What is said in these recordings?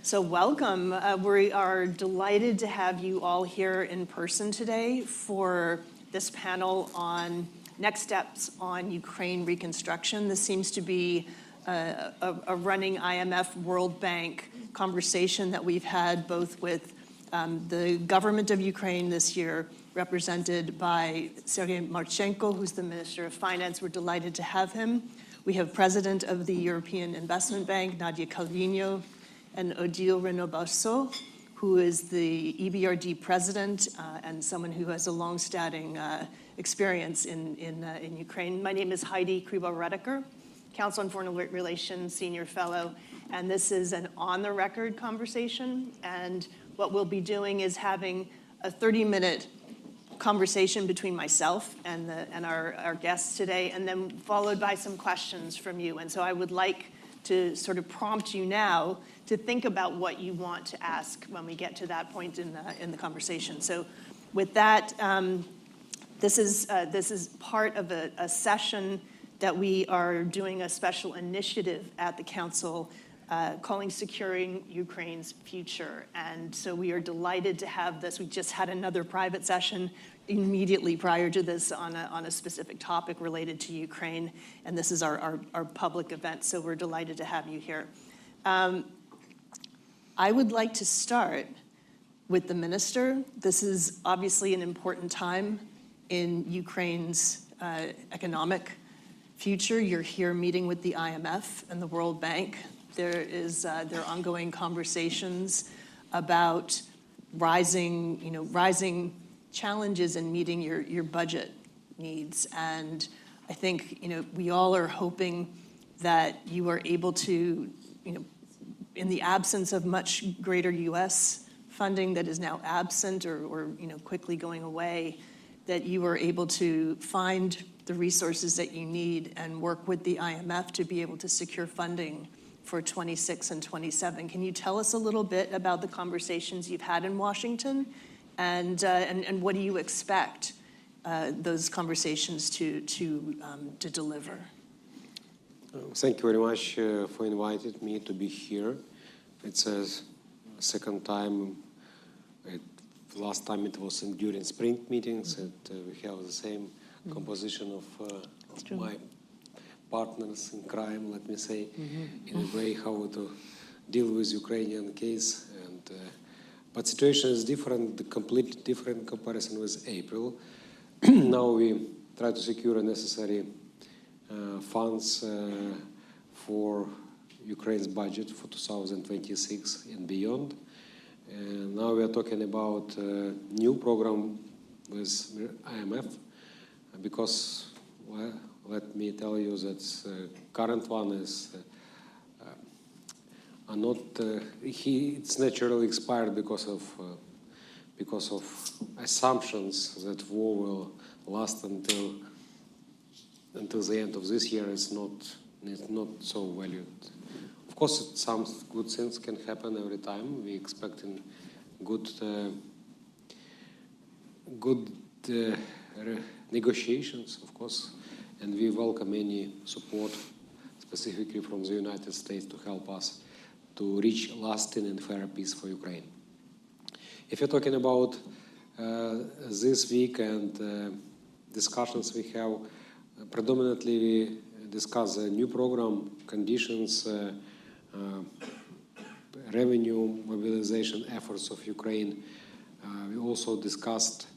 So welcome. We are delighted to have you all here in person today for this panel on next steps on Ukraine reconstruction. This seems to be a running IMF World Bank conversation that we've had both with the government of Ukraine this year, represented by Sergei Marchenko, who's the Minister of Finance. We're delighted to have him. We have President of the European Investment Bank, Nadia Calvino, and Odile Renaud-Bousso, who is the EBRD President and someone who has a long-standing experience in Ukraine. My name is Heidi Kriba-Redeker, Council on Foreign Relations Senior Fellow, and this is an on-the-record conversation. And what we'll be doing is having a 30-minute conversation between myself and our guests today, and then followed by some questions from you. And so I would like to sort of prompt you now to think about what you want to ask when we get to that point in the conversation. So with that, this is part of a session that we are doing a special initiative at the Council calling Securing Ukraine's Future. And so we are delighted to have this. We just had another private session immediately prior to this on a specific topic related to Ukraine. And this is our public event, so we're delighted to have you here. I would like to start with the minister. This is obviously an important time in Ukraine's economic future. You're here meeting with the IMF and the World Bank. There are ongoing conversations about rising challenges in meeting your budget needs. And I think, we all are hoping that you are able to, in the absence of much greater U.S. funding that is now absent or quickly going away, that you are able to find the resources that you need and work with the IMF to be able to secure funding for 26 and 27. Can you tell us a little bit about the conversations you've had in Washington, and what do you expect those conversations to deliver? Thank you very much for inviting me to be here. It's a second time. Last time it was during spring meetings, and we have the same composition of my partners in crime, let me say, in a way how to deal with Ukrainian case. But situation is different, the completely different comparison with April. Now we try to secure the necessary funds for Ukraine's budget for 2026 and beyond. And now we are talking about a new program with IMF, because, well, let me tell you that current one is it's naturally expired because of assumptions that war will last until the end of this year. It's not so valued. Of course, some good things can happen every time. We expecting good negotiations, of course, and we welcome any support, specifically from the United States, to help us to reach lasting and fair peace for Ukraine. If you're talking about this week and discussions we have, predominantly we discuss a new program, conditions, revenue mobilization efforts of Ukraine. We also discussed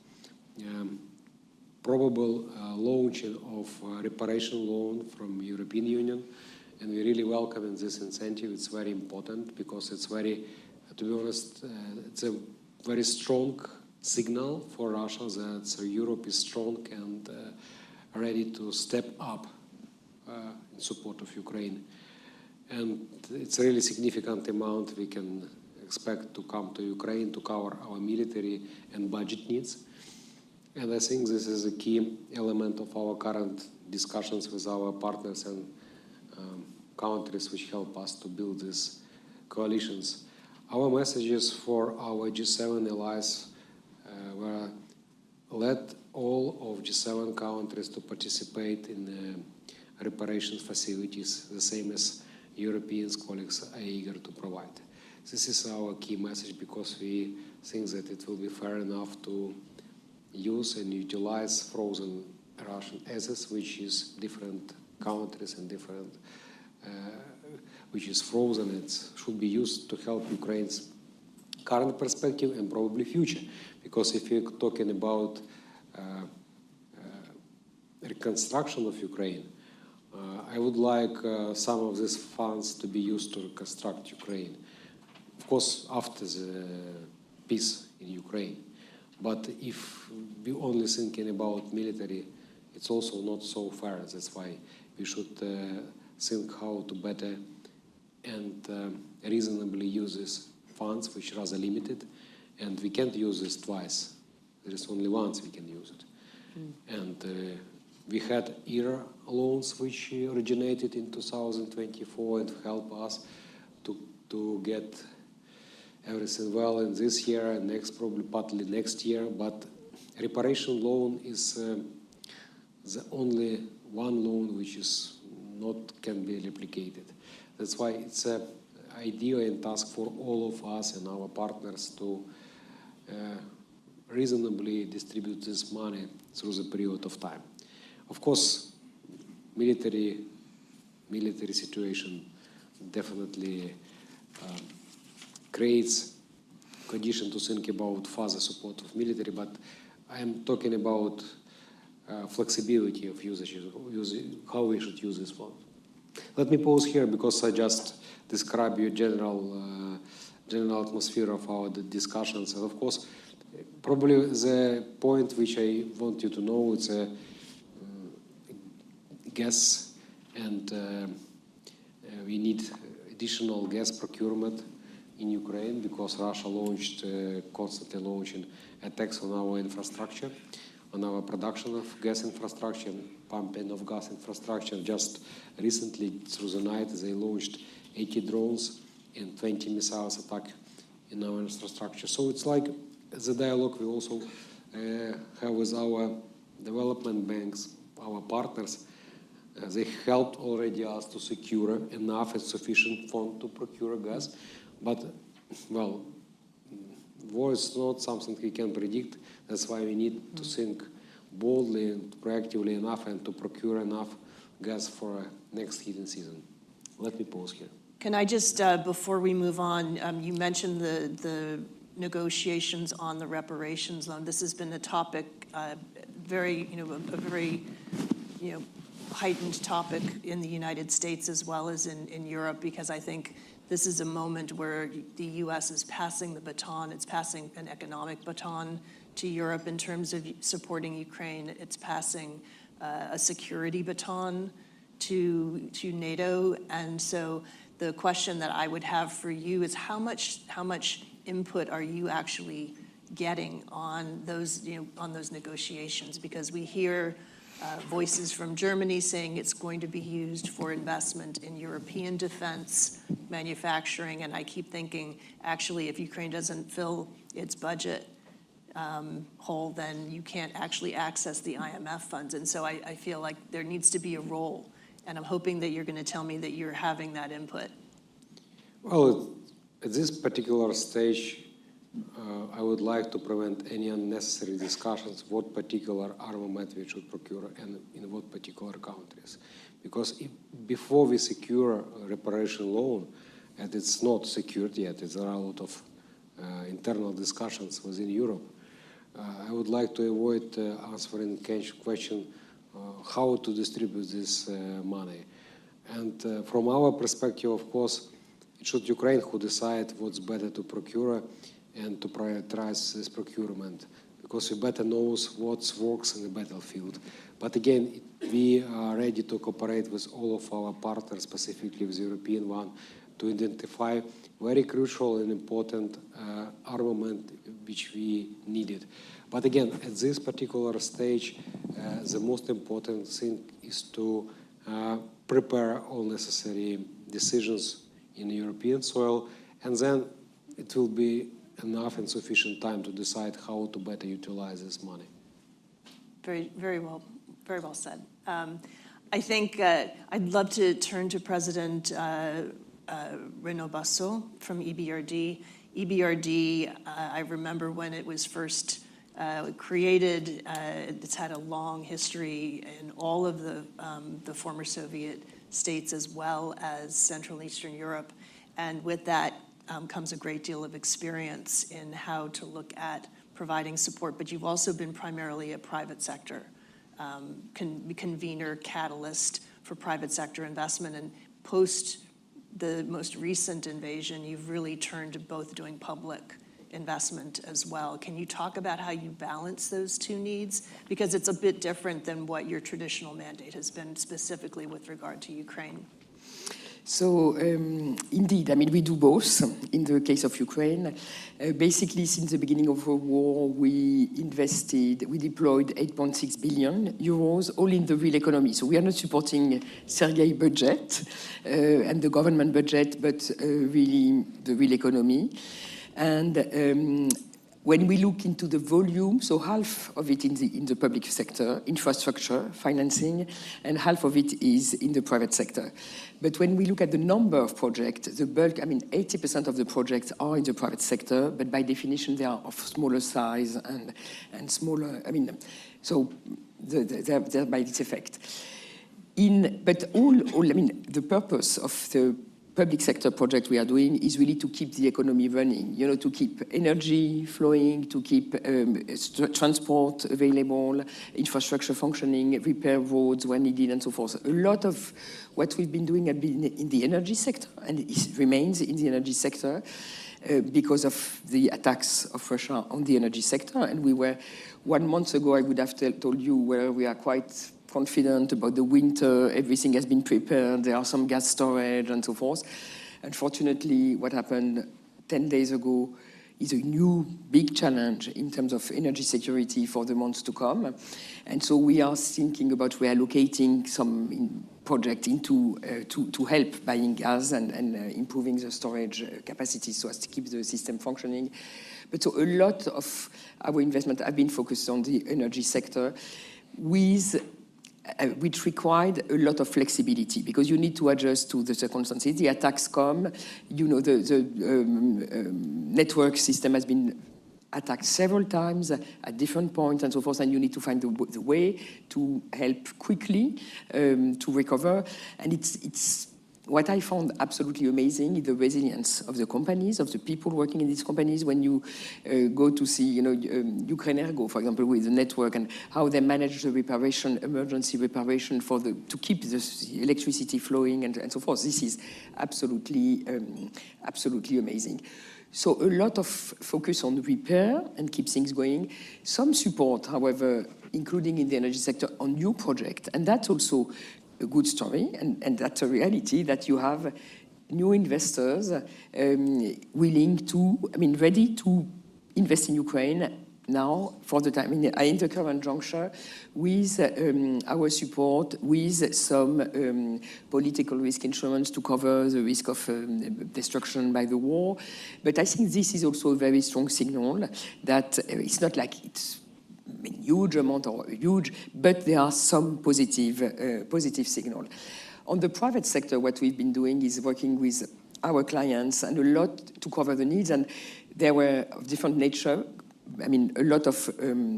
probable launching of reparation loan from European Union, and we really welcome this incentive. It's very important because it's very, to be honest, it's a very strong signal for Russia that Europe is strong and ready to step up in support of Ukraine. And it's a really significant amount we can expect to come to Ukraine to cover our military and budget needs. And I think this is a key element of our current discussions with our partners and countries which help us to build these coalitions. Our messages for our G7 allies were let all of G7 countries to participate in the reparation facilities, the same as European colleagues are eager to provide. This is our key message because we think that it will be fair enough to use and utilize frozen Russian assets, which is different countries and different, which is frozen. It should be used to help Ukraine's current perspective and probably future. Because if you're talking about reconstruction of Ukraine, I would like some of these funds to be used to reconstruct Ukraine. Of course, after the peace in Ukraine. But if we only thinking about military, it's also not so fair. That's why we should think how to better and reasonably use these funds, which are rather limited, and we can't use this twice. There is only once we can use it. And we had ERA loans which originated in 2024 and help us to get everything well in this year and next, probably partly next year. But reparation loan is the only one loan which is not can be replicated. That's why it's an idea and task for all of us and our partners to reasonably distribute this money through the period of time. Of course, military situation definitely creates condition to think about further support of military, but I am talking about flexibility of usage, how we should use this fund. Let me pause here because I just describe you general atmosphere of our discussions, and of course, probably the point which I want you to know is gas, and we need additional gas procurement in Ukraine because Russia constantly launching attacks on our infrastructure, on our production of gas infrastructure, pumping of gas infrastructure. Just recently, through the night, they launched 80 drones and 20 missiles attack in our infrastructure. So it's like the dialogue we also have with our development banks, our partners. They helped already us to secure enough and sufficient fund to procure gas. But, well, war is not something we can predict. That's why we need to think boldly and proactively enough and to procure enough gas for next heating season. Let me pause here. Can I just, before we move on, you mentioned the negotiations on the reparations loan. This has been a topic, a very heightened topic in the United States as well as in Europe, because I think this is a moment where the U.S. is passing the baton. It's passing an economic baton to Europe in terms of supporting Ukraine. It's passing a security baton to NATO. And so the question that I would have for you is how much input are you actually getting on those negotiations? Because we hear voices from Germany saying it's going to be used for investment in European defense manufacturing. And I keep thinking, actually, if Ukraine doesn't fill its budget hole, then you can't actually access the IMF funds. And so I feel like there needs to be a role. And I'm hoping that you're going to tell me that you're having that input. Well, at this particular stage, I would like to prevent any unnecessary discussions what particular armament we should procure and in what particular countries. Because before we secure a reparation loan, and it's not secured yet, there are a lot of internal discussions within Europe, I would like to avoid answering question how to distribute this money. And from our perspective, of course, it should Ukraine who decide what's better to procure and to prioritize this procurement, because we better knows what works in the battlefield. But again, we are ready to cooperate with all of our partners, specifically with the European one, to identify very crucial and important armament which we needed. But again, at this particular stage, the most important thing is to prepare all necessary decisions in European soil, and then it will be enough and sufficient time to decide how to better utilize this money. Very well said. I think I'd love to turn to President Renaud Basso from EBRD. EBRD, I remember when it was first created, it's had a long history in all of the former Soviet states as well as Central and Eastern Europe. And with that comes a great deal of experience in how to look at providing support. But you've also been primarily a private sector convener, catalyst for private sector investment. And post the most recent invasion, you've really turned to both doing public investment as well. Can you talk about how you balance those two needs? Because it's a bit different than what your traditional mandate has been, specifically with regard to Ukraine. So indeed, I mean, we do both in the case of Ukraine. Basically, since the beginning of the war, we deployed 8.6 billion euros, all in the real economy. So we are not supporting Sergei budget and the government budget, but really the real economy. And when we look into the volume, so half of it in the public sector, infrastructure, financing, and half of it is in the private sector. But when we look at the number of projects, the bulk, I mean, 80% of the projects are in the private sector, but by definition, they are of smaller size and smaller, I mean, so they're by its effect. But I mean, the purpose of the public sector project we are doing is really to keep the economy running, you know, to keep energy flowing, to keep transport available, infrastructure functioning, repair roads when needed, and so forth. A lot of what we've been doing has been in the energy sector, and it remains in the energy sector because of the attacks of Russia on the energy sector. And we were, 1 month ago, I would have told you where we are quite confident about the winter, everything has been prepared, there are some gas storage and so forth. Unfortunately, what happened 10 days ago is a new big challenge in terms of energy security for the months to come. And so we are thinking about reallocating some project into to help buying gas and improving the storage capacity so as to keep the system functioning. But so a lot of our investment have been focused on the energy sector which required a lot of flexibility because you need to adjust to the circumstances. The attacks come, you know, the network system has been attacked several times at different points and so forth, and you need to find the way to help quickly to recover. And it's what I found absolutely amazing is the resilience of the companies, of the people working in these companies. When you go to see, you know, Ukrenergo, for example, with the network and how they manage the reparation, emergency reparation to keep the electricity flowing and so forth. This is absolutely amazing. So a lot of focus on repair and keep things going. Some support, however, including in the energy sector, on new projects, and that's also a good story, and that's a reality that you have new investors willing to, I mean, ready to invest in Ukraine now for the time, in the current juncture, with our support, with some political risk insurance to cover the risk of destruction by the war. But I think this is also a very strong signal that it's not like it's huge amount or huge, but there are some positive signal. On the private sector, what we've been doing is working with our clients and a lot to cover the needs, and there were of different nature. I mean, a lot of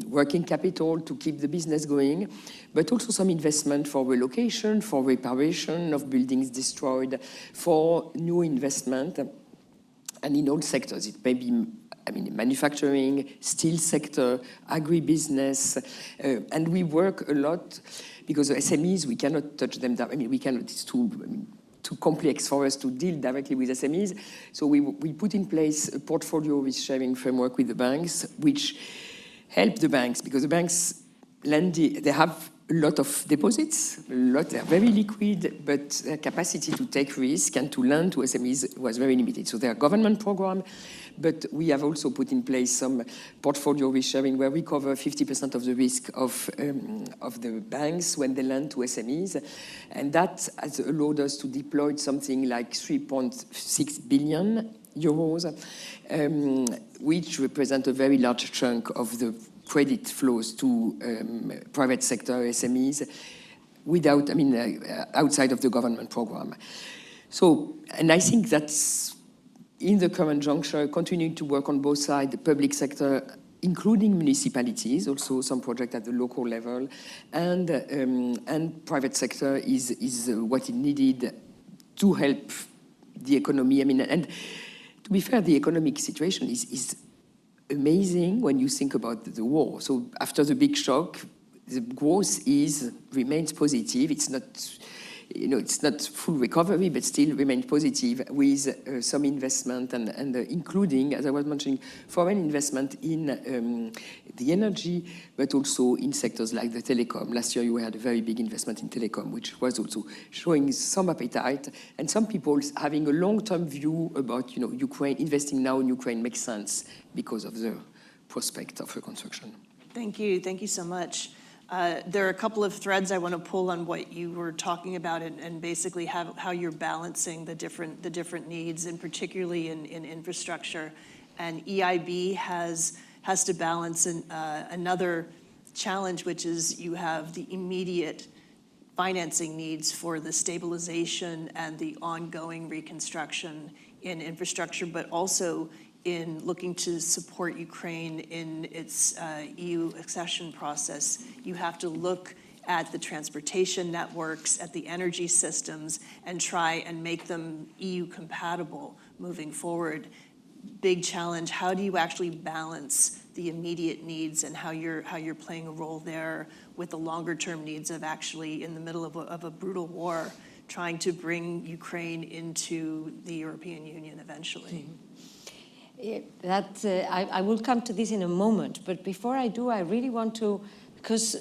working capital to keep the business going, but also some investment for relocation, for reparation of buildings destroyed, for new investment, and in all sectors. It may be, I mean, manufacturing, steel sector, agribusiness, and we work a lot because SMEs, we cannot touch them down. I mean, we cannot, it's too complex for us to deal directly with SMEs. So we put in place a portfolio risk sharing framework with the banks, which help the banks because the banks they have a lot of deposits, they're very liquid, but their capacity to take risk and to lend to SMEs was very limited. So there are government program, but we have also put in place some portfolio risk sharing where we cover 50% of the risk of the banks when they lend to SMEs. And that has allowed us to deploy something like 3.6 billion euros, which represent a very large chunk of the credit flows to private sector SMEs without, I mean, outside of the government program. So And I think that's, in the current juncture, continuing to work on both sides, the public sector, including municipalities, also some projects at the local level, and private sector is what is needed to help the economy. I mean, and to be fair, the economic situation is amazing when you think about the war. So after the big shock, the growth remains positive. It's not, it's not full recovery, but still remains positive with some investment and including, as I was mentioning, foreign investment in the energy, but also in sectors like the telecom. Last year, you had a very big investment in telecom, which was also showing some appetite, and some people having a long-term view about, Ukraine. Investing now in Ukraine makes sense because of the prospect of reconstruction. Thank you so much. There are a couple of threads I want to pull on what you were talking about, and basically how you're balancing the different needs, and particularly in infrastructure. And EIB has to balance another challenge, which is you have the immediate financing needs for the stabilization and the ongoing reconstruction in infrastructure, but also in looking to support Ukraine in its EU accession process. You have to look at the transportation networks, at the energy systems, and try and make them EU compatible moving forward. Big challenge. How do you actually balance the immediate needs and how you're playing a role there with the longer term needs of actually in the middle of a brutal war, trying to bring Ukraine into the European Union eventually? I will come to this in a moment, but before I do, I really want to, because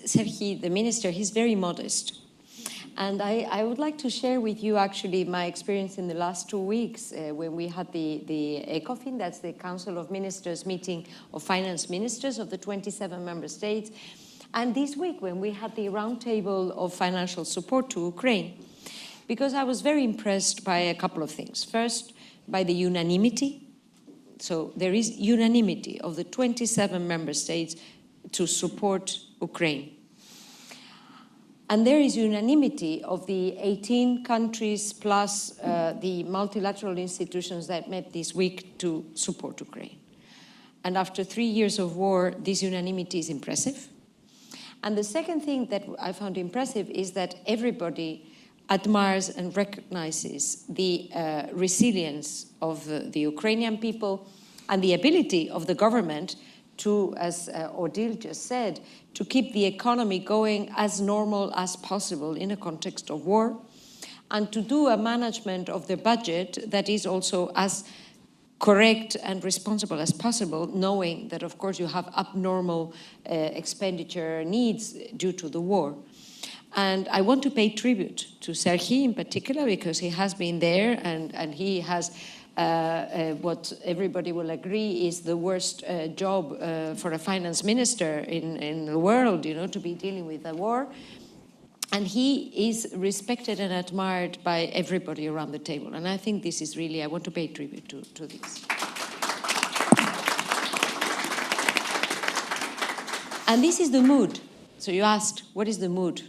Serhii, the minister, he's very modest. And I would like to share with you actually my experience in the last 2 weeks when we had the ECOFIN, that's the Council of Ministers meeting of finance ministers of the 27 member states. And this week when we had the roundtable of financial support to Ukraine, because I was very impressed by a couple of things. First, by the unanimity. So there is unanimity of the 27 member states to support Ukraine. And there is unanimity of the 18 countries plus the multilateral institutions that met this week to support Ukraine. And after 3 years of war, this unanimity is impressive. And the second thing that I found impressive is that everybody admires and recognizes the resilience of the Ukrainian people and the ability of the government to, as Odile just said, to keep the economy going as normal as possible in a context of war, and to do a management of the budget that is also as correct and responsible as possible, knowing that, of course, you have abnormal expenditure needs due to the war. And I want to pay tribute to Serhii in particular, because he has been there and he has what everybody will agree is the worst job for a finance minister in the world, to be dealing with the war. And he is respected and admired by everybody around the table. And I think this is really, I want to pay tribute to this. And this is the mood. So you asked, what is the mood?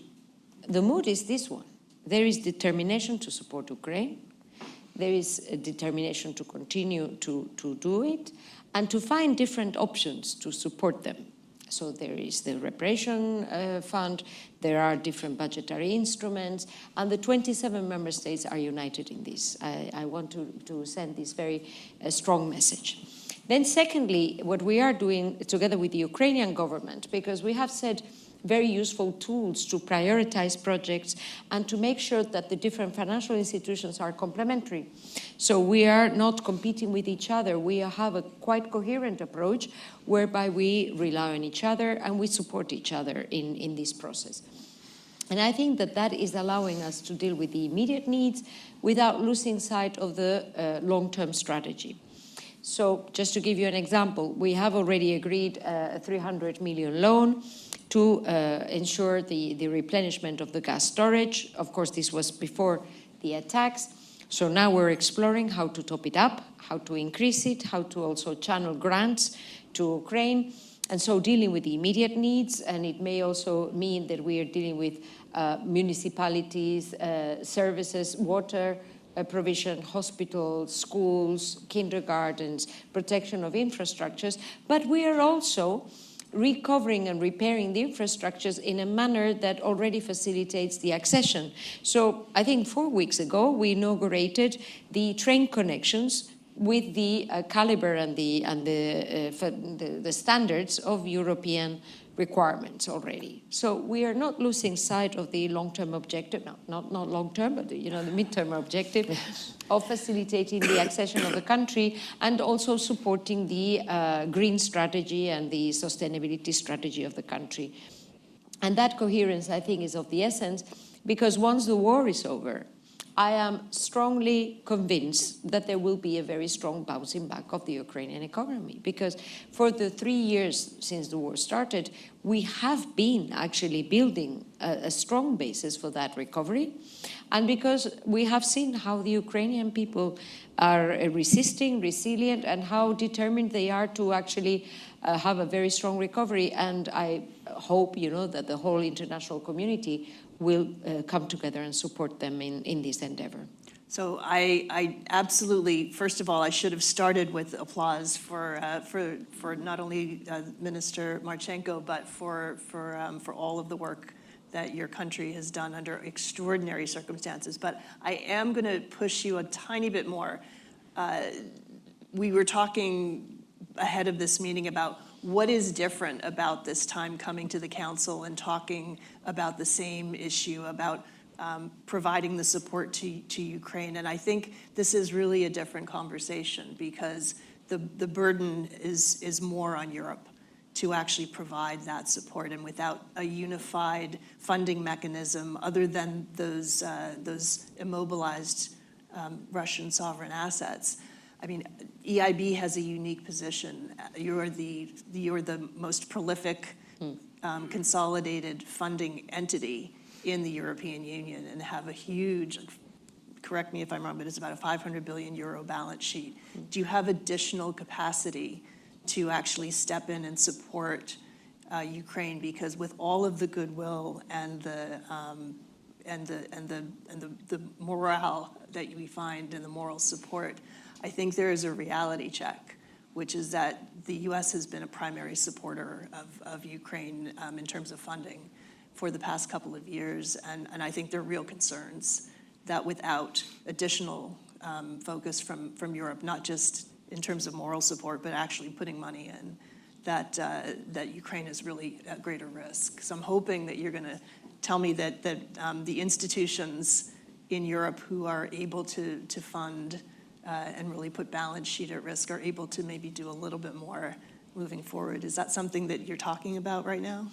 The mood is this one. There is determination to support Ukraine. There is a determination to continue to do it and to find different options to support them. So there is the reparation fund, there are different budgetary instruments, and the 27 member states are united in this. I want to send this very strong message. Then secondly, what we are doing together with the Ukrainian government, because we have said very useful tools to prioritize projects and to make sure that the different financial institutions are complementary. So we are not competing with each other. We have a quite coherent approach whereby we rely on each other and we support each other in this process. And I think that that is allowing us to deal with the immediate needs without losing sight of the long-term strategy. So just to give you an example, we have already agreed a 300 million loan to ensure the replenishment of the gas storage. Of course, this was before the attacks. So now we're exploring how to top it up, how to increase it, how to also channel grants to Ukraine. And so dealing with the immediate needs, and it may also mean that we are dealing with municipalities, services, water, provision, hospitals, schools, kindergartens, protection of infrastructures, but we are also recovering and repairing the infrastructures in a manner that already facilitates the accession. So I think 4 weeks ago, we inaugurated the train connections with the caliber and the standards of European requirements already. So we are not losing sight of the long-term objective, not long-term, but the mid-term objective of facilitating the accession of the country and also supporting the green strategy and the sustainability strategy of the country. And that coherence, I think, is of the essence, because once the war is over, I am strongly convinced that there will be a very strong bouncing back of the Ukrainian economy, because for the 3 years since the war started, we have been actually building a strong basis for that recovery. And because we have seen how the Ukrainian people are resisting, resilient, and how determined they are to actually have a very strong recovery. And I hope, that the whole international community will come together and support them in this endeavor. So I absolutely, first of all, I should have started with applause for not only Minister Marchenko, but for all of the work that your country has done under extraordinary circumstances. But I am going to push you a tiny bit more. We were talking ahead of this meeting about what is different about this time coming to the Council and talking about the same issue, about providing the support to Ukraine. And I think this is really a different conversation, because the burden is more on Europe to actually provide that support. And without a unified funding mechanism, other than those immobilized Russian sovereign assets, I mean, EIB has a unique position. You're the most prolific consolidated funding entity in the European Union and have a huge, correct me if I'm wrong, but it's about a 500 billion euro balance sheet. Do you have additional capacity to actually step in and support Ukraine? Because with all of the goodwill and the morale that we find and the moral support, I think there is a reality check, which is that the U.S. has been a primary supporter of Ukraine in terms of funding for the past couple of years. And I think there are real concerns that without additional focus from Europe, not just in terms of moral support, but actually putting money in, that Ukraine is really at greater risk. So I'm hoping that you're going to tell me that the institutions in Europe who are able to fund and really put balance sheet at risk are able to maybe do a little bit more moving forward. Is that something that you're talking about right now?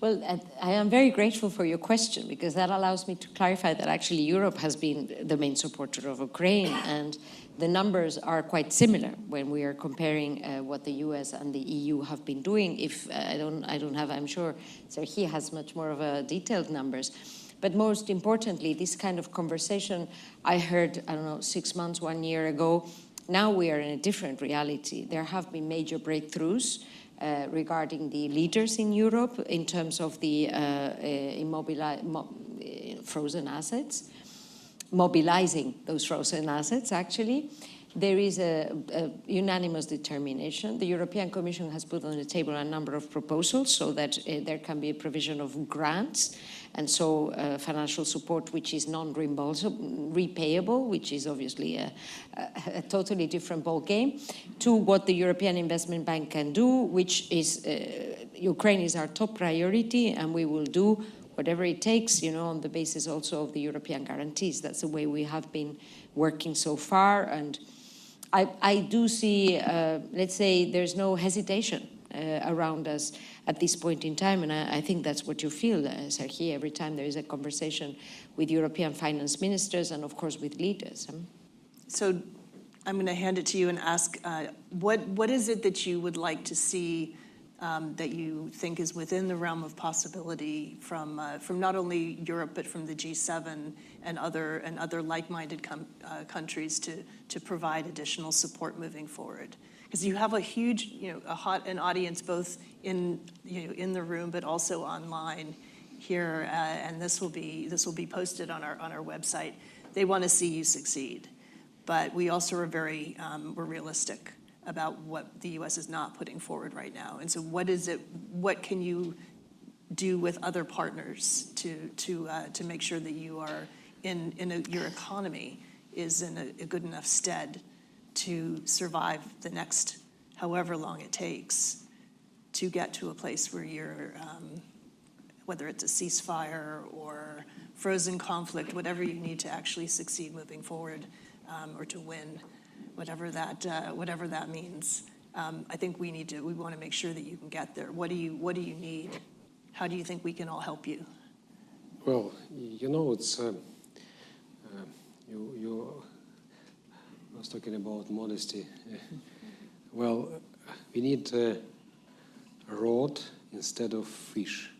Well, I am very grateful for your question, because that allows me to clarify that actually Europe has been the main supporter of Ukraine, and the numbers are quite similar when we are comparing what the US and the EU have been doing. If I don't have, I'm sure Serhii has much more of a detailed numbers. But most importantly, this kind of conversation I heard, 6 months, 1 year ago. Now we are in a different reality. There have been major breakthroughs regarding the leaders in Europe in terms of the frozen assets, mobilizing those frozen assets, actually. There is a unanimous determination. The European Commission has put on the table a number of proposals so that there can be a provision of grants, and so financial support which is non-reimbursable, repayable, which is obviously a totally different ballgame, to what the European Investment Bank can do, which is Ukraine is our top priority, and we will do whatever it takes, on the basis also of the European guarantees. That's the way we have been working so far. And I do see, let's say, there's no hesitation around us at this point in time. And I think that's what you feel, Serhii, every time there is a conversation with European finance ministers and, of course, with leaders. So I'm going to hand it to you and ask, what is it that you would like to see that you think is within the realm of possibility from not only Europe, but from the G7 and other like-minded countries to provide additional support moving forward? Because you have a huge, an audience both in the room, but also online here, and this will be posted on our website. they want to see you succeed. But we also are we're realistic about what the U.S. is not putting forward right now. And so what can you do with other partners to make sure that you are your economy is in a good enough stead to survive the next however long it takes to get to a place where you're, whether it's a ceasefire or frozen conflict, whatever you need to actually succeed moving forward, or to win, whatever that means. I think we want to make sure that you can get there. What do you need? How do you think we can all help you? Well, it's you was talking about modesty. Well, we need a rod instead of fish.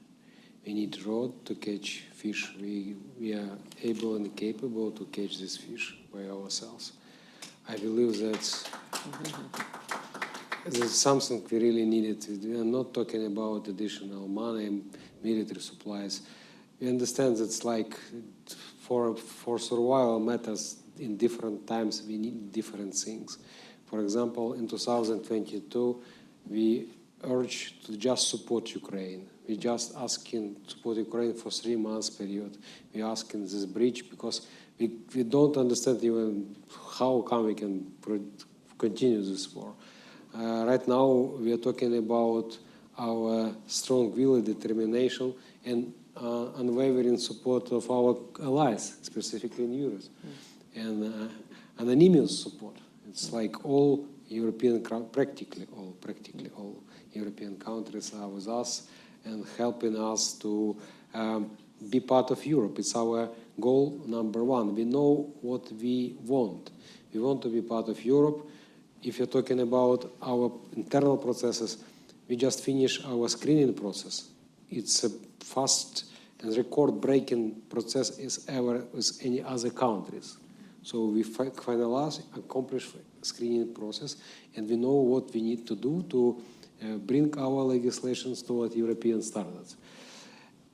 We need rod to catch fish. We are able and capable to catch this fish by ourselves. I believe that's something we really needed. We are not talking about additional money, military supplies. We understand that's like for survival matters in different times, we need different things. For example, in 2022, we urge to just support Ukraine. We just asking to support Ukraine for 3 months period. We asking this bridge because we don't understand even how come we can continue this war. Right now, we are talking about our strong will and determination and unwavering support of our allies, specifically in Europe, and anonymous support. It's like all European, practically all European countries are with us and helping us to be part of Europe. It's our goal number one. We know what we want. We want to be part of Europe. If you're talking about our internal processes, we just finished our screening process. It's a fast and record-breaking process as ever with any other countries. So we accomplished screening process, and we know what we need to do to bring our legislations toward European standards.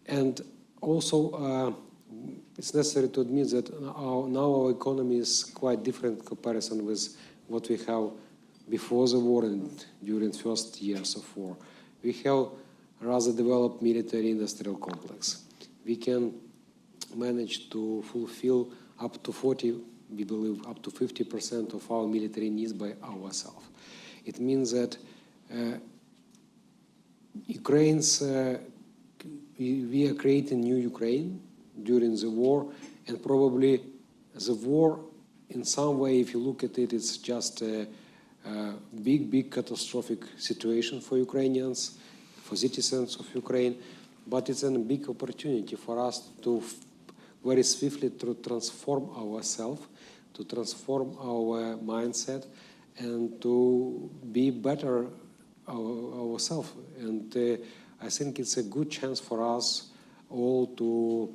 And also, it's necessary to admit that now our economy is quite different in comparison with what we have before the war and during the first years of war. We have rather developed military industrial complex. We can manage to fulfill up to 40, we believe up to 50% of our military needs by ourselves. It means that we are creating new Ukraine during the war, and probably the war in some way, if you look at it, it's just a big catastrophic situation for Ukrainians, for citizens of Ukraine, but it's a big opportunity for us to very swiftly to transform ourselves, to transform our mindset, and to be better ourselves. And I think it's a good chance for us all to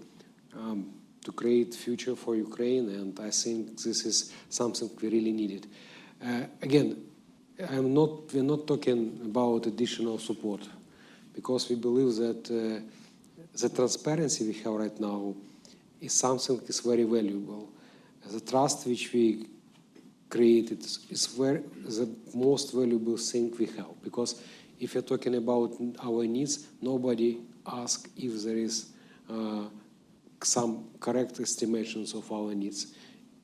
create future for Ukraine, and I think this is something we really needed. Again, we're not talking about additional support, because we believe that the transparency we have right now is something that is very valuable. The trust which we created is the most valuable thing we have, because if you're talking about our needs, nobody asks if there is some correct estimations of our needs.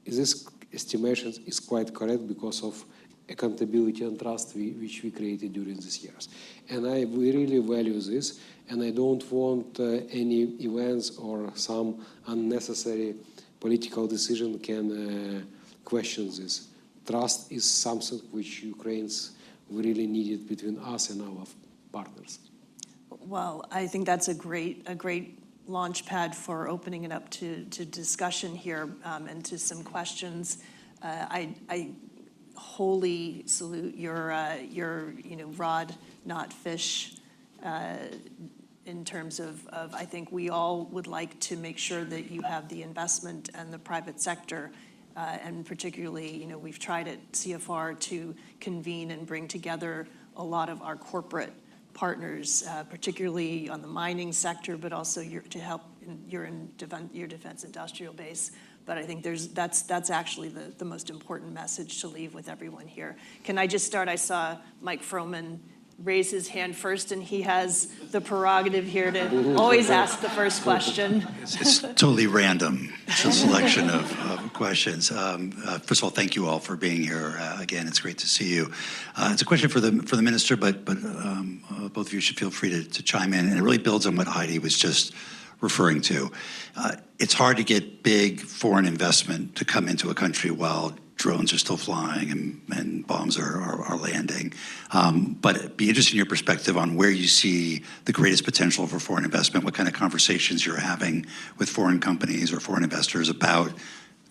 This estimation is quite correct because of accountability and trust which we created during these years. And we really value this, and I don't want any events or some unnecessary political decision can question this. Trust is something which Ukrainians really needed between us and our partners. Well, I think that's a great launch pad for opening it up to discussion here, and to some questions. I wholly salute your rod, not fish, in terms of I think we all would like to make sure that you have the investment and the private sector, and particularly, we've tried at CFR to convene and bring together a lot of our corporate partners, particularly on the mining sector, but also to help your defense industrial base. But I think that's actually the most important message to leave with everyone here. Can I just start? I saw Mike Froman raise his hand first, and he has the prerogative here to always ask the first question. It's totally random. It's a selection of questions. First of all, thank you all for being here. Again, it's great to see you. It's a question for the minister, but both of you should feel free to chime in. And it really builds on what Heidi was just referring to. It's hard to get big foreign investment to come into a country while drones are still flying and bombs are landing. But it'd be interesting in your perspective on where you see the greatest potential for foreign investment, what kind of conversations you're having with foreign companies or foreign investors about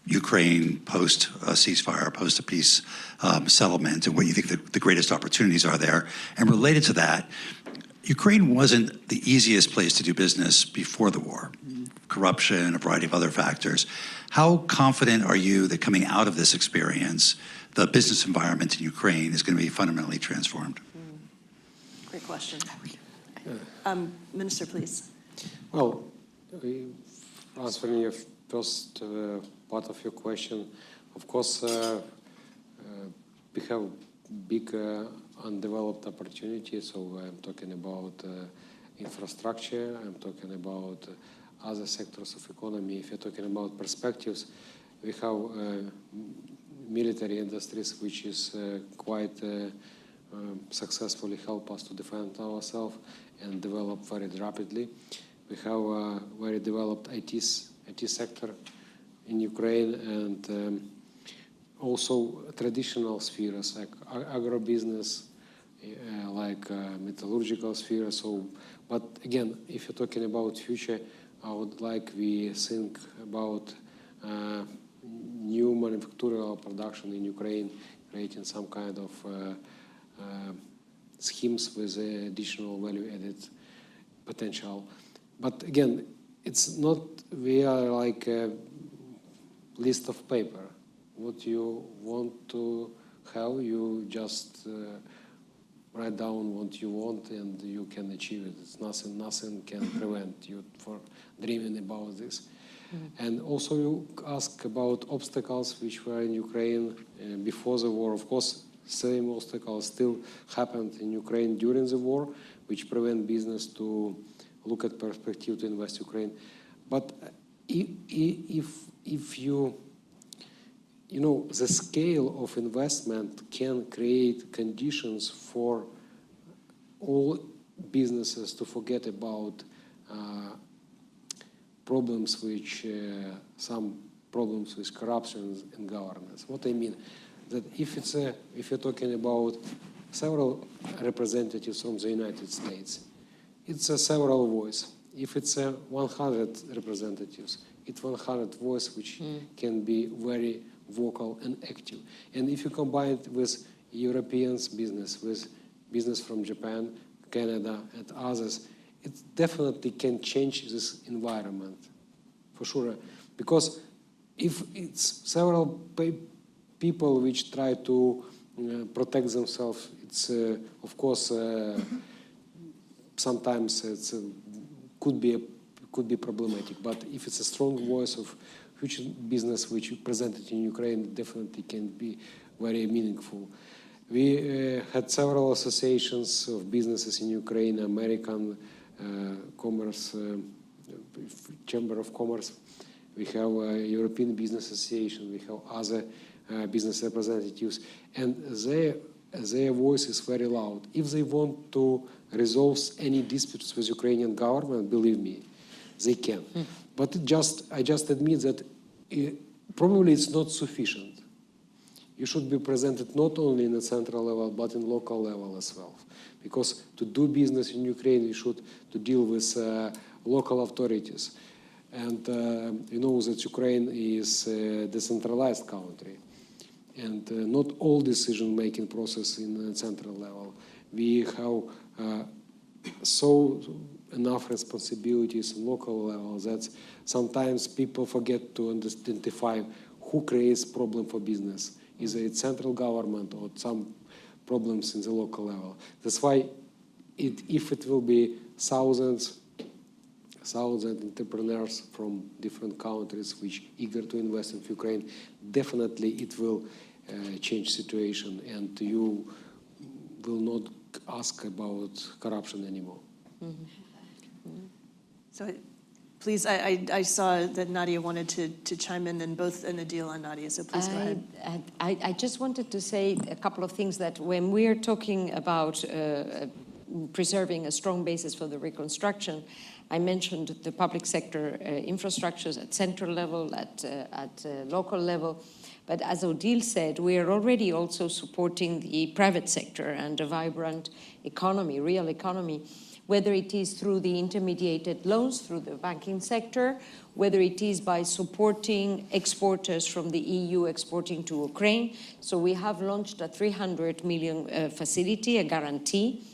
Ukraine post a ceasefire, post a peace settlement, and what you think the greatest opportunities are there. And related to that, Ukraine wasn't the easiest place to do business before the war. Corruption, a variety of other factors. How confident are you that coming out of this experience, the business environment in Ukraine is going to be fundamentally transformed? Great question. Minister, please. Well, answering your first part of your question, of course, we have big undeveloped opportunities. So I'm talking about infrastructure, I'm talking about other sectors of economy. If you're talking about perspectives, we have military industries which is quite successfully help us to defend ourselves and develop very rapidly. We have a very developed IT sector in Ukraine, and also traditional spheres like agribusiness, like metallurgical sphere. So, but again, if you're talking about future, I would like we think about new manufacturing production in Ukraine, creating some kind of schemes with additional value-added potential. But again, it's not we are like a list of paper. What you want to have, you just write down what you want and you can achieve it. It's nothing can prevent you for dreaming about this. And also you ask about obstacles which were in Ukraine before the war. Of course, same obstacles still happened in Ukraine during the war, which prevent business to look at perspective to invest Ukraine. But if you know, the scale of investment can create conditions for all businesses to forget about problems which, some problems with corruption in governance. What I mean, that if you're talking about several representatives from the United States, it's a several voice. If it's 100 representatives, it's 100 voice which can be very vocal and active. And if you combine it with Europeans business, with business from Japan, Canada, and others, it definitely can change this environment, for sure. Because if it's several people which try to protect themselves, it's of course sometimes it's could be problematic. But if it's a strong voice of future business which you presented in Ukraine, definitely can be very meaningful. We had several associations of businesses in Ukraine, American Commerce, Chamber of Commerce. We have a European Business Association. We have other business representatives, and their voice is very loud. If they want to resolve any disputes with Ukrainian government, believe me, they can. But I just admit that probably it's not sufficient. You should be presented not only in the central level, but in local level as well. Because to do business in Ukraine, you should to deal with local authorities. And you know that Ukraine is a decentralized country. And not all decision-making process in the central level. We have so enough responsibilities in local level that sometimes people forget to identify who creates problem for business. Either it's central government or some problems in the local level. That's why if it will be thousands thousand entrepreneurs from different countries which eager to invest in Ukraine, definitely it will change situation, and you will not ask about corruption anymore. So please, I saw that Nadia wanted to chime in, and both Adil and Nadia, so please go ahead. I just wanted to say a couple of things, that when we're talking about preserving a strong basis for the reconstruction, I mentioned the public sector infrastructures at central level, at local level. But as Odile said, we are already also supporting the private sector and a vibrant economy, real economy, whether it is through the intermediated loans through the banking sector, whether it is by supporting exporters from the EU exporting to Ukraine. So we have launched a 300 million facility, a guarantee,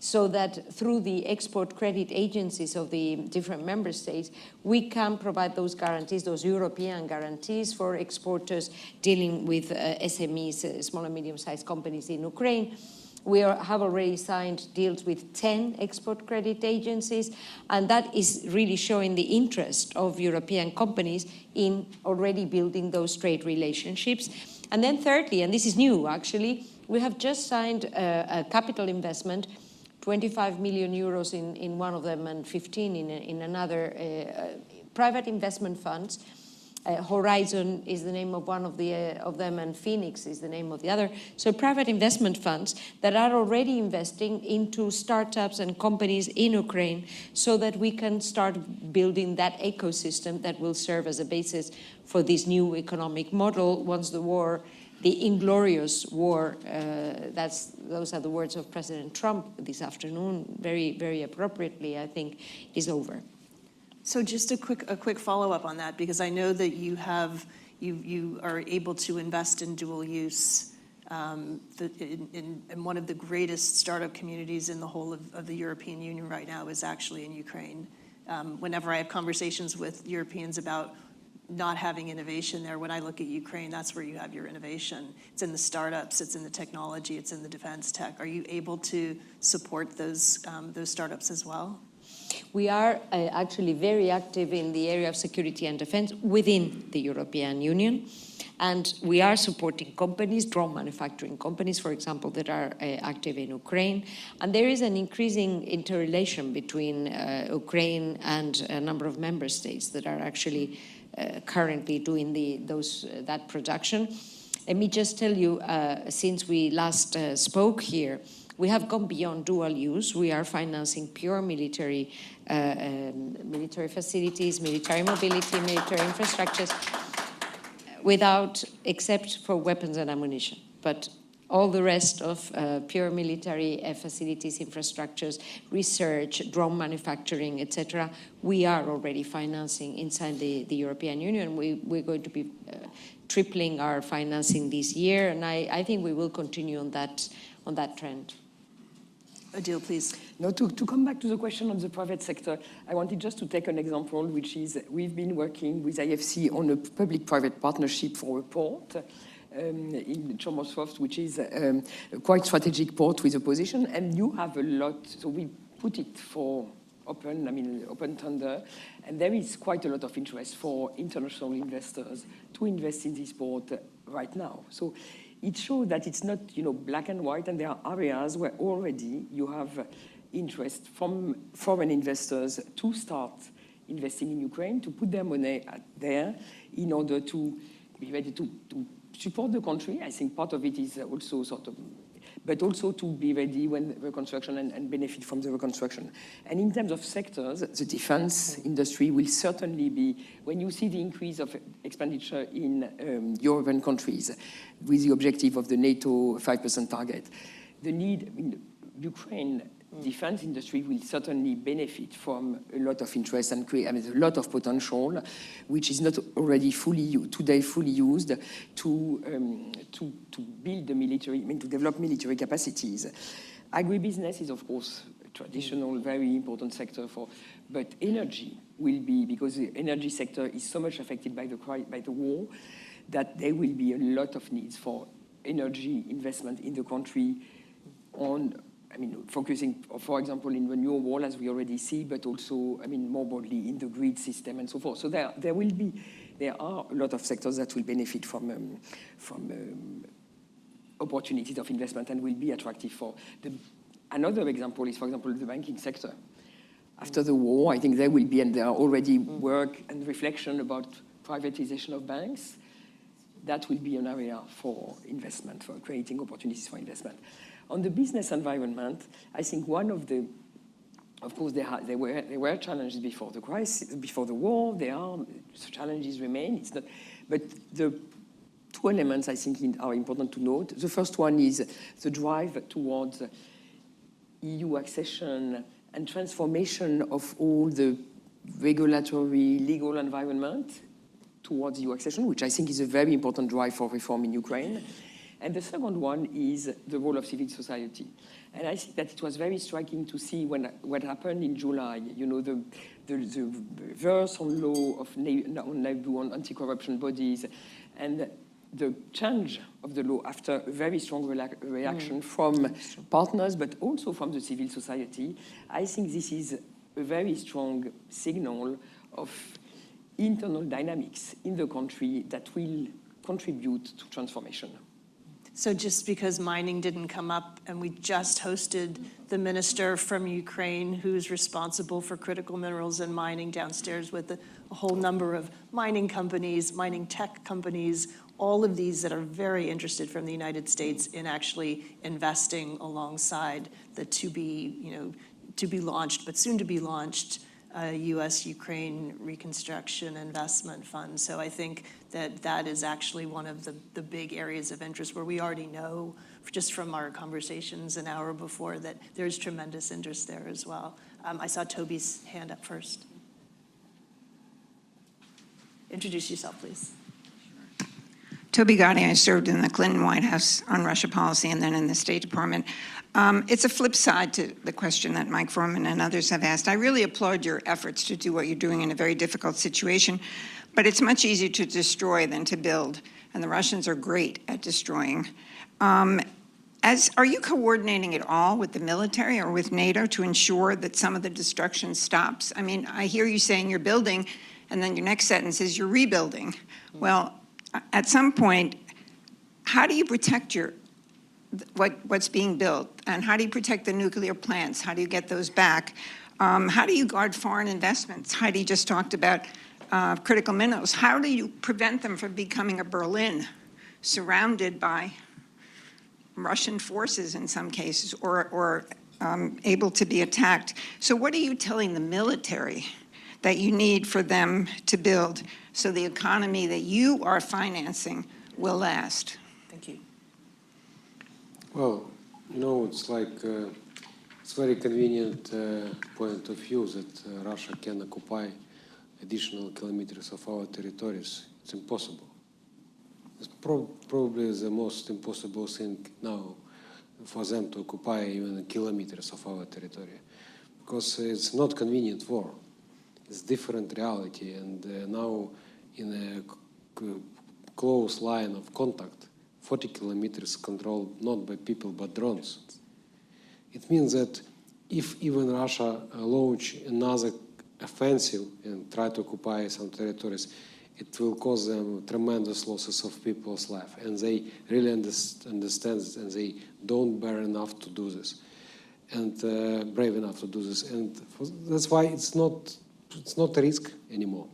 so that through the export credit agencies of the different member states, we can provide those guarantees, those European guarantees for exporters dealing with SMEs, small and medium-sized companies in Ukraine. We have already signed deals with 10 export credit agencies, and that is really showing the interest of European companies in already building those trade relationships. And then thirdly, and this is new actually, we have just signed a capital investment, 25 million euros in one of them and 15 in another, private investment funds. Horizon is the name of one of them, and Phoenix is the name of the other. So private investment funds that are already investing into startups and companies in Ukraine, so that we can start building that ecosystem that will serve as a basis for this new economic model once the war, the inglorious war, those are the words of President Trump this afternoon, very, very appropriately, I think, is over. So just a quick follow-up on that, because I know that you are able to invest in dual use in one of the greatest startup communities in the whole of the European Union right now is actually in Ukraine. Whenever I have conversations with Europeans about not having innovation there, when I look at Ukraine, that's where you have your innovation. It's in the startups, it's in the technology, it's in the defense tech. Are you able to support those startups as well? We are actually very active in the area of security and defense within the European Union. And we are supporting companies, drone manufacturing companies, for example, that are active in Ukraine. And there is an increasing interrelation between Ukraine and a number of member states that are actually currently doing that production. Let me just tell you, since we last spoke here, we have gone beyond dual use. We are financing pure military facilities, military mobility, military infrastructures, except for weapons and ammunition. But all the rest of pure military facilities, infrastructures, research, drone manufacturing, etc., we are already financing inside the European Union. We're going to be tripling our financing this year, and I think we will continue on that trend. Adil, please. Now, to come back to the question on the private sector, I wanted just to take an example, which is we've been working with IFC on a public-private partnership for a port in Chomosov, which is a quite strategic port with a position, and you have a lot, so we put it for open tender, and there is quite a lot of interest for international investors to invest in this port right now. So it shows that it's not, black and white, and there are areas where already you have interest from foreign investors to start investing in Ukraine, to put their money there in order to be ready to support the country. I think part of it is also but also to be ready when reconstruction and benefit from the reconstruction. And in terms of sectors, the defense industry will certainly be, when you see the increase of expenditure in European countries with the objective of the NATO 5% target, the need in Ukraine defense industry will certainly benefit from a lot of interest and create a lot of potential, which is not already fully used to build the military, to develop military capacities. Agribusiness is, of course, a traditional, very important sector but energy will be, because the energy sector is so much affected by the war, that there will be a lot of needs for energy investment in the country on I mean, focusing, for example, in renewable, as we already see, but also, I mean, more broadly in the grid system and so forth. So there are a lot of sectors that will benefit from opportunities of investment and will be attractive for the. Another example is, for example, the banking sector. After the war, I think there will be, and there are already work and reflection about privatization of banks. That will be an area for investment, for creating opportunities for investment. On the business environment, I think one of the, of course, there were challenges before the crisis, before the war. Challenges remain. It's not, but the two elements I think are important to note. The first one is the drive towards EU accession and transformation of all the regulatory, legal environment towards EU accession, which I think is a very important drive for reform in Ukraine. And the second one is the role of civil society. And I think that it was very striking to see what happened in July, you know, the verse on law of on anti-corruption bodies, and the change of the law after a very strong reaction from partners, but also from the civil society. I think this is a very strong signal of internal dynamics in the country that will contribute to transformation. So just because mining didn't come up, and we just hosted the minister from Ukraine who's responsible for critical minerals and mining downstairs with a whole number of mining companies, mining tech companies, all of these that are very interested from the United States in actually investing alongside the to be launched, but soon to be launched U.S.-Ukraine Reconstruction Investment Fund. So I think that is actually one of the big areas of interest where we already know, just from our conversations an hour before, that there's tremendous interest there as well. I saw Toby's hand up first. Introduce yourself, please. Toby Gotti. I served in the Clinton White House on Russia policy and then in the State Department. It's a flip side to the question that Mike Froman and others have asked. I really applaud your efforts to do what you're doing in a very difficult situation, but it's much easier to destroy than to build, and the Russians are great at destroying. Are you coordinating at all with the military or with NATO to ensure that some of the destruction stops? I mean, I hear you saying you're building, and then your next sentence is you're rebuilding. Well, at some point, how do you protect what's being built? And how do you protect the nuclear plants? How do you get those back? How do you guard foreign investments? Heidi just talked about critical minerals. How do you prevent them from becoming a Berlin surrounded by Russian forces in some cases, or able to be attacked? So what are you telling the military that you need for them to build so the economy that you are financing will last? Thank you. Well, you know, it's like it's very convenient point of view that Russia can occupy additional kilometers of our territories. It's impossible. It's probably the most impossible thing now for them to occupy even kilometers of our territory, because it's not convenient war. It's different reality, and now in a close line of contact, 40 kilometers controlled not by people but drones. It means that if even Russia launch another offensive and try to occupy some territories, it will cause them tremendous losses of people's life, and they really understand this, and they don't bear enough to do this, and brave enough to do this, and that's why it's not a risk anymore.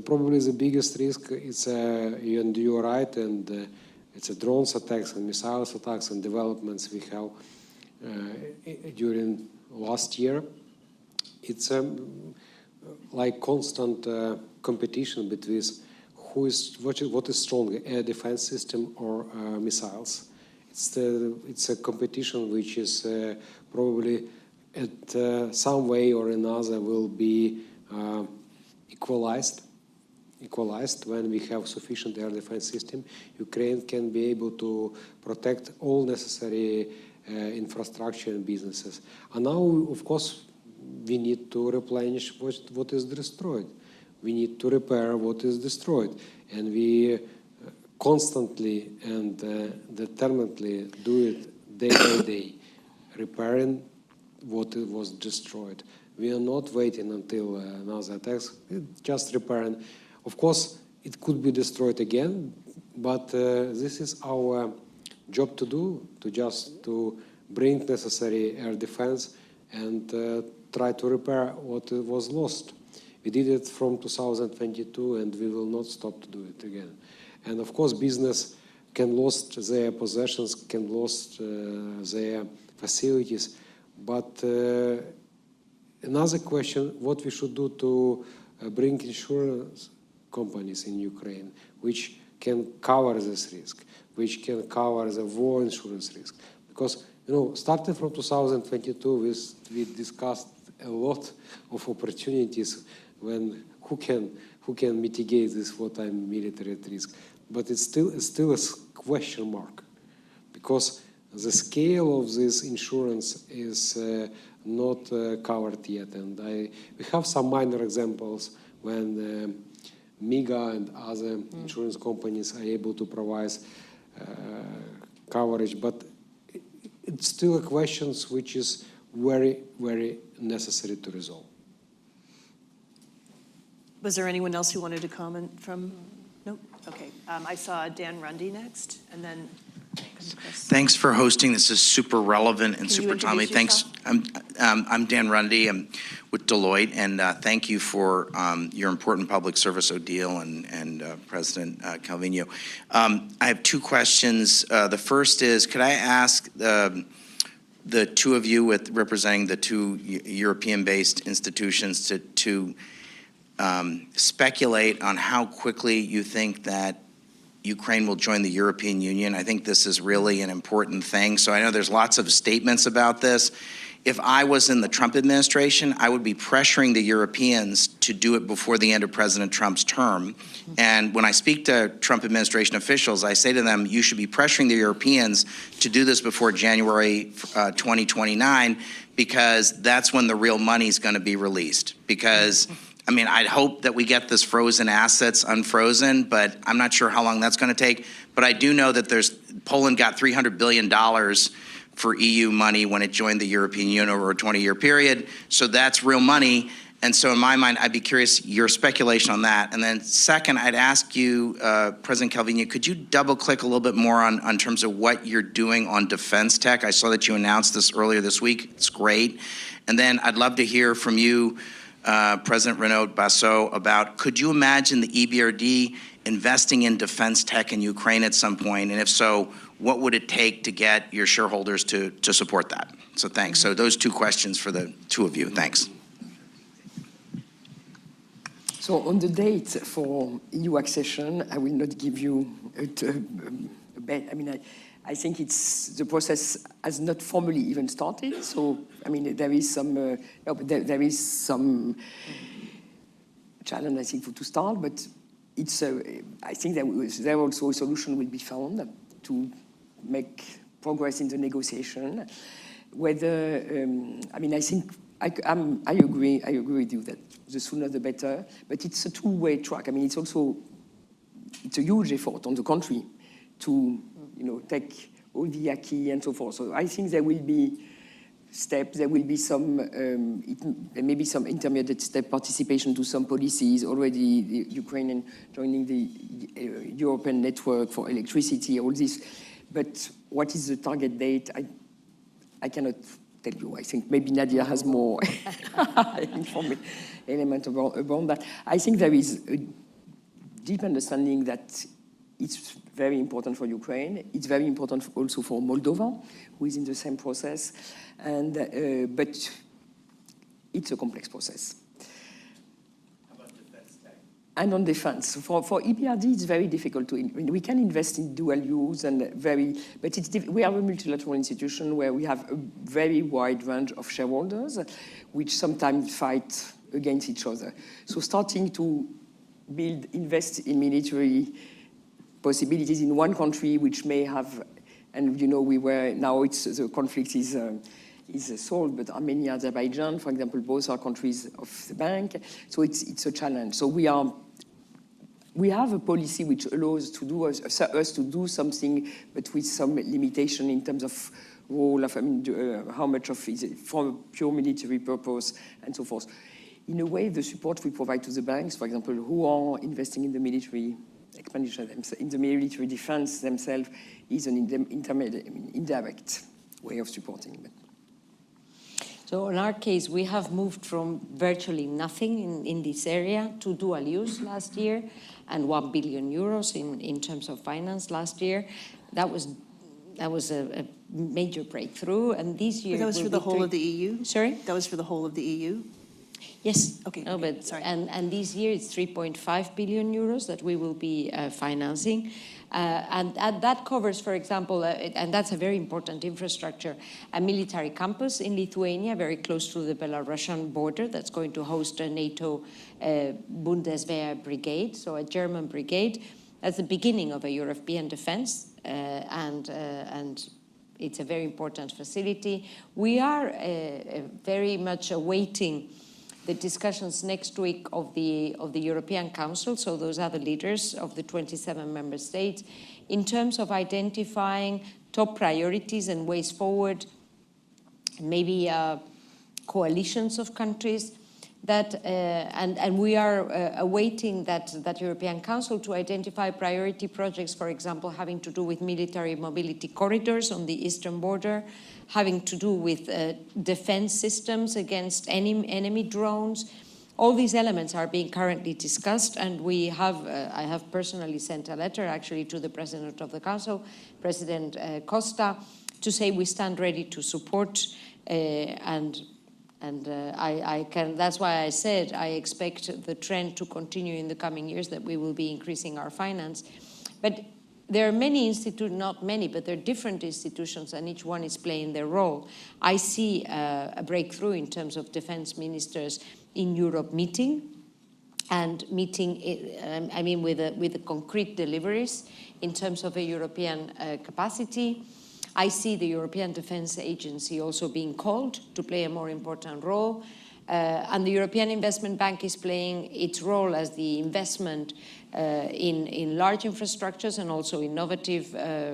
Probably the biggest risk is, and you're right, and it's a drones attacks and missiles attacks and developments we have during last year. It's like constant competition between what is stronger, air defense system or missiles. It's a competition which is probably at some way or another will be equalized when we have sufficient air defense system. Ukraine can be able to protect all necessary infrastructure and businesses. And now, of course, we need to replenish what is destroyed. We need to repair what is destroyed. And we constantly and determinedly do it day by day, repairing what it was destroyed. We are not waiting until another attack, just repairing. Of course, it could be destroyed again, but this is our job to do, to bring necessary air defense and try to repair what was lost. We did it from 2022, and we will not stop to do it again. And of course, business can lose their possessions, can lose their facilities. But another question, what we should do to bring insurance companies in Ukraine, which can cover this risk, which can cover the war insurance risk. Because, starting from 2022, we discussed a lot of opportunities when who can mitigate this wartime military risk. But it's still a question mark, because the scale of this insurance is not covered yet. And we have some minor examples when MIGA and other insurance companies are able to provide coverage, but it's still a question which is very, very necessary to resolve. Was there anyone else who wanted to comment from? Nope. Okay. I saw Dan Rundy next, and then Chris. Thanks for hosting. This is super relevant and Can you super timely. introduce Thanks. I'm Dan Rundy. I'm with Deloitte, and thank you for your important public service, Odile and President Calviño. I have two questions. The first is, could I ask the two of you representing the two European-based institutions to speculate on how quickly you think that Ukraine will join the European Union? I think this is really an important thing. So I know there's lots of statements about this. If I was in the Trump administration, I would be pressuring the Europeans to do it before the end of President Trump's term. And when I speak to Trump administration officials, I say to them, you should be pressuring the Europeans to do this before January 2029, because that's when the real money is going to be released. Because I'd hope that we get this frozen assets unfrozen, but I'm not sure how long that's going to take. But I do know that Poland got $300 billion for EU money when it joined the European Union over a 20-year period. So that's real money. And so in my mind, I'd be curious your speculation on that. And then second, I'd ask you, President Calviño, could you double click a little bit more on terms of what you're doing on defense tech? I saw that you announced this earlier this week. It's great. And then I'd love to hear from you, President Renaud Bassou, about could you imagine the EBRD investing in defense tech in Ukraine at some point? And if so, what would it take to get your shareholders to support that? So thanks. So those two questions for the two of you. Thanks. So on the date for EU accession, I will not give you a bet. I think the process has not formally even started. So, there is some, there is some challenge, I think, to start, but I think there also a solution will be found to make progress in the negotiation. Whether, I think, I agree with you that the sooner the better, but it's a two-way track. It's a huge effort on the country to take all the acquis and so forth. So I think there will be steps, there will be there may be some intermediate step participation to some policies, already the Ukrainian joining the European network for electricity, all this. But what is the target date? I cannot tell you. I think maybe Nadia has more information element about that. I think there is a deep understanding that it's very important for Ukraine. It's very important also for Moldova, who is in the same process. And but it's a complex process. How about defense tech? And on defense, for EBRD, it's very difficult we can invest in dual use but we are a multilateral institution where we have a very wide range of shareholders, which sometimes fight against each other. So starting to invest in military possibilities in one country, which may have, and now the conflict is solved, but Armenia, Azerbaijan, for example, both are countries of the bank, so it's a challenge. So we have a policy which allows us to do something, but with some limitation in terms of role of, how much of is it for pure military purpose and so forth. In a way, the support we provide to the banks, for example, who are investing in the military expenditure, in the military defense themselves, is an indirect way of supporting them. So in our case, we have moved from virtually nothing in this area to dual use last year, and 1 billion euros in terms of finance last year. That was a major breakthrough, and this year... But that was for the whole of the EU? Sorry? That was for the whole of the EU? Yes. Okay. No, but sorry. And this year it's 3.5 billion euros that we will be financing, and that covers, for example, and that's a very important infrastructure, a military campus in Lithuania, very close to the Belarusian border, that's going to host a NATO Bundeswehr brigade, so a German brigade. That's the beginning of a European defense, and it's a very important facility. We are very much awaiting the discussions next week of the European Council, so those are the leaders of the 27 member states, in terms of identifying top priorities and ways forward, maybe coalitions of countries that, and we are awaiting that European Council to identify priority projects, for example, having to do with military mobility corridors on the eastern border, having to do with defense systems against enemy drones. All these elements are being currently discussed, and we have, I have personally sent a letter actually to the President of the Council, President Costa, to say we stand ready to support, and I can, that's why I said I expect the trend to continue in the coming years, that we will be increasing our finance. But there are many institutions, not many, but there are different institutions, and each one is playing their role. I see a breakthrough in terms of defense ministers in Europe meeting, and meeting, I mean, with the concrete deliveries in terms of a European capacity. I see the European Defence Agency also being called to play a more important role. And the European Investment Bank is playing its role as the investment in large infrastructures and also innovative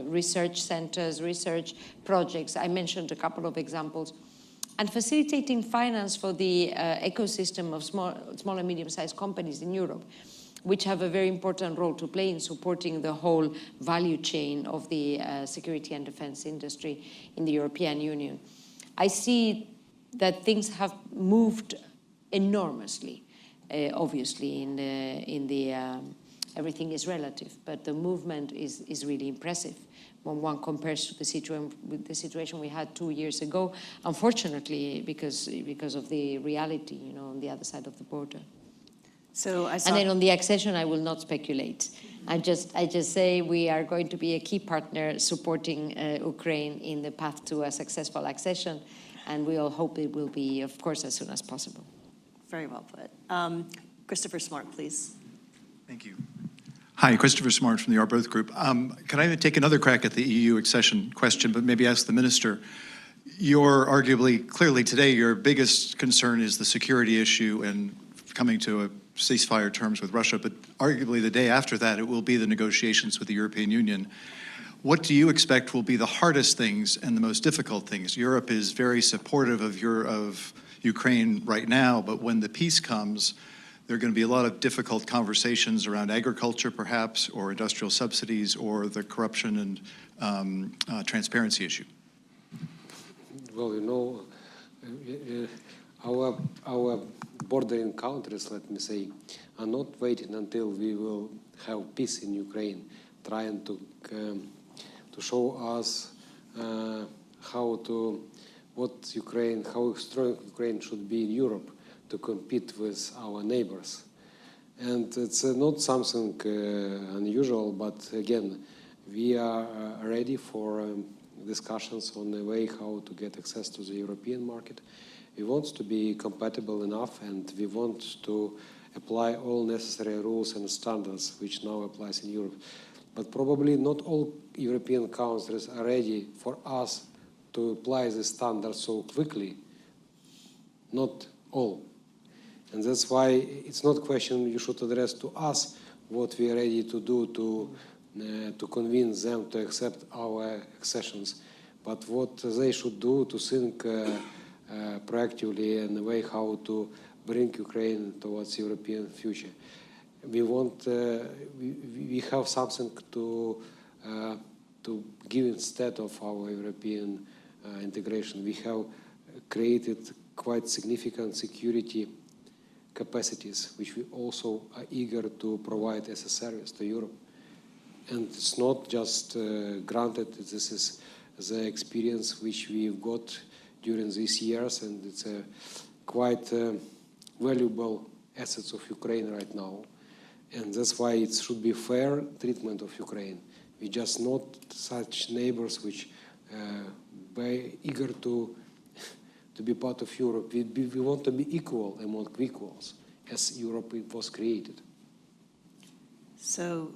research centers, research projects. I mentioned a couple of examples. And facilitating finance for the ecosystem of small and medium-sized companies in Europe, which have a very important role to play in supporting the whole value chain of the security and defense industry in the European Union. I see that things have moved enormously, obviously, in the everything is relative, but the movement is really impressive when one compares to the situation we had 2 years ago, unfortunately, because of the reality, you know, on the other side of the border. So I saw, And then on the accession, I will not speculate. I just say we are going to be a key partner supporting Ukraine in the path to a successful accession, and we all hope it will be, of course, as soon as possible. very well put. Christopher Smart, please. Thank you. Hi, Christopher Smart from the Arbroath Group. Can I take another crack at the EU accession question, but maybe ask the minister? Arguably, clearly today, your biggest concern is the security issue and coming to a ceasefire terms with Russia, but arguably the day after that, it will be the negotiations with the European Union. What do you expect will be the hardest things and the most difficult things? Europe is very supportive of Ukraine right now, but when the peace comes, there are going to be a lot of difficult conversations around agriculture, perhaps, or industrial subsidies, or the corruption and transparency issue. Well, you know, our bordering countries, let me say, are not waiting until we will have peace in Ukraine, trying to show us how strong Ukraine should be in Europe to compete with our neighbors. And it's not something unusual, but again, we are ready for discussions on the way how to get access to the European market. We want to be compatible enough, and we want to apply all necessary rules and standards which now applies in Europe. But probably not all European countries are ready for us to apply the standards so quickly. Not all. And that's why it's not a question you should address to us what we are ready to do to convince them to accept our accessions. but what they should do to think proactively in a way how to bring Ukraine towards European future. We want, we have something to give instead of our European integration. We have created quite significant security capacities, which we also are eager to provide as a service to Europe. And it's not just granted, this is the experience which we've got during these years, and it's a quite valuable assets of Ukraine right now. And that's why it should be fair treatment of Ukraine. We just not such neighbors which very eager to be part of Europe. We want to be equal among equals, as Europe was created. So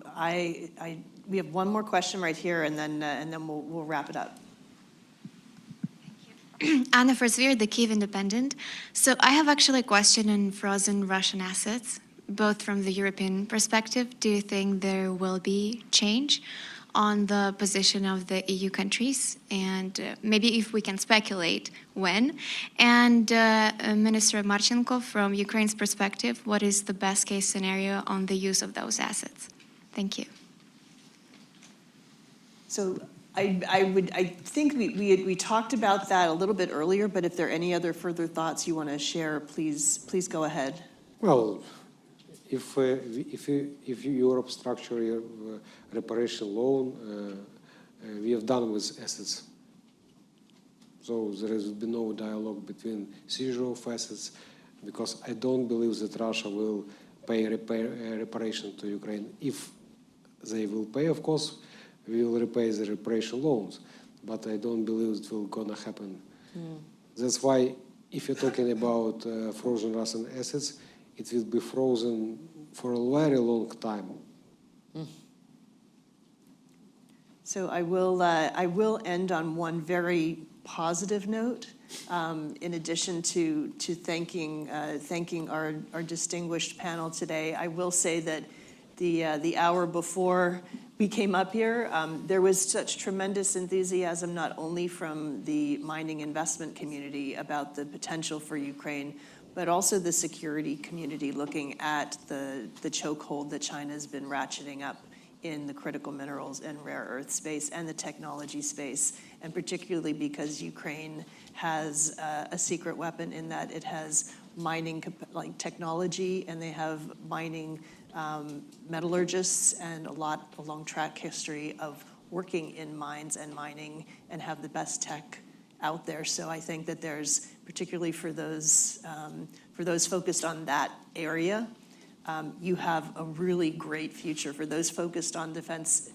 we have one more question right here, and then we'll wrap it up. Anna Forsvier, the Kyiv Independent. So I have actually a question on frozen Russian assets, both from the European perspective. Do you think there will be change on the position of the EU countries? And maybe if we can speculate, when? And Minister Marchenko, from Ukraine's perspective, what is the best case scenario on the use of those assets? Thank you. So I think we talked about that a little bit earlier, but if there are any other further thoughts you want to share, please go ahead. Well, if Europe structure your reparation loan, we have done with assets. So there has been no dialogue between seizure of assets, because I don't believe that Russia will pay reparation to Ukraine. If they will pay, of course, we will repay the reparation loans, but I don't believe it will gonna happen. That's why, if you're talking about frozen Russian assets, it will be frozen for a very long time. So I will end on one very positive note. In addition to thanking our distinguished panel today, I will say that the hour before we came up here, there was such tremendous enthusiasm, not only from the mining investment community about the potential for Ukraine, but also the security community looking at the chokehold that China has been ratcheting up in the critical minerals and rare earth space and the technology space, and particularly because Ukraine has a secret weapon in that it has mining technology, and they have mining metallurgists and a long track history of working in mines and mining and have the best tech out there. So I think that there's, particularly for those focused on that area, you have a really great future. For those focused on defense,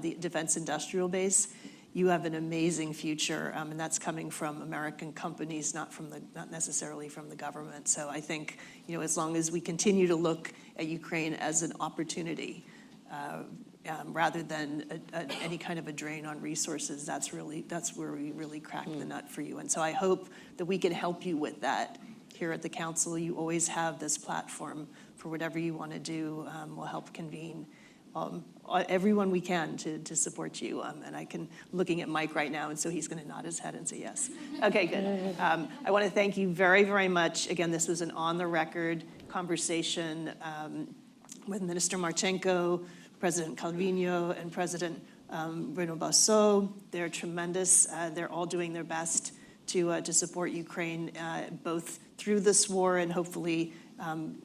the defense industrial base, you have an amazing future, and that's coming from American companies, not necessarily from the government. So I think, as long as we continue to look at Ukraine as an opportunity, rather than any kind of a drain on resources, that's where we really crack the nut for you. And so I hope that we can help you with that here at the council. You always have this platform for whatever you want to do. We'll help convene everyone we can to support you. And I'm looking at Mike right now, and so he's going to nod his head and say yes. Okay, good. I want to thank you very, very much. Again, this was an on-the-record conversation with Minister Marchenko, President Calvino, and President Bruno Basso. They're tremendous. They're all doing their best to support Ukraine, both through this war and hopefully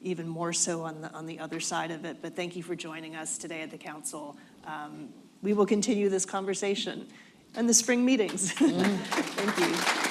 even more so on the other side of it. But thank you for joining us today at the council. We will continue this conversation in the spring meetings. Thank you.